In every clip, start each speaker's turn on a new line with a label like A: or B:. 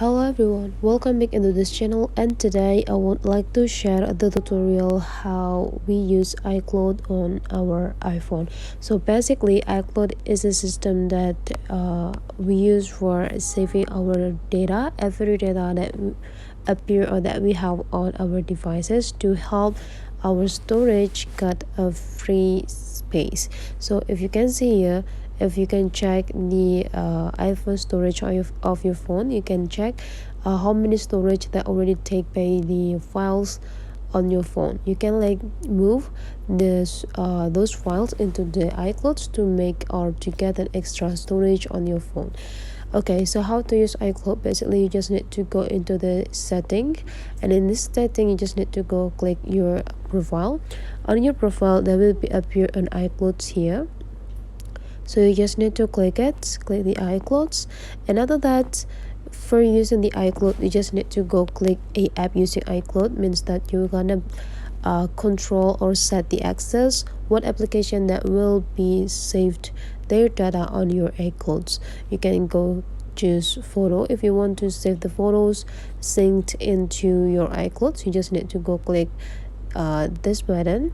A: Hello everyone, welcome back into this channel, and today I would like to share the tutorial how we use iCloud on our iPhone. So basically iCloud is a system that we use for saving our data, every data that appear or that we have on our devices to help our storage got a free space. So if you can see here, if you can check the iPhone storage of your phone, you can check how many storage that already take by the files on your phone. You can like move this those files into the iCloud to make or to get an extra storage on your phone. Okay, so how to use iCloud? Basically you just need to go into the setting, and in this setting you just need to go click your profile. On your profile there will be appear an iCloud here, so you just need to click the iClouds, and after that, for using the iCloud you just need to go click a app using iCloud. Means that you're gonna control or set the access what application that will be saved their data on your iClouds. You can go choose photo. If you want to save the photos synced into your iClouds, you just need to go click this button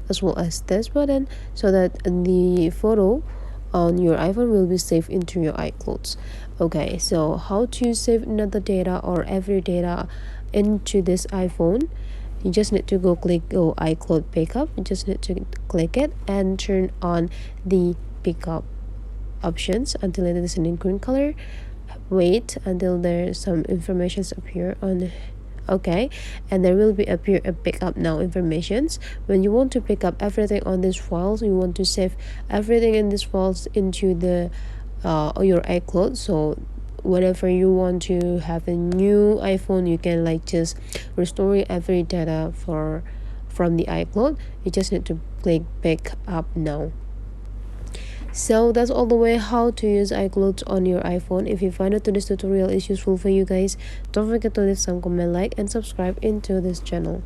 A: as well as this button, so that the photo on your iPhone will be saved into your iClouds. Okay, so how to save another data or every data into this iPhone? You just need to go click iCloud backup. You just need to click it and turn on the backup options until it is in green color. Wait until there's some informations appear on. Okay, and there will be appear a backup now informations. When you want to pick up everything on these files, you want to save everything in these files into the your iCloud. So whenever you want to have a new iPhone, you can like just restore every data from the iCloud. You just need to click back up now. So that's all the way how to use iCloud on your iPhone. If you find out this tutorial is useful for you guys, don't forget to leave some comment, like and subscribe into this channel.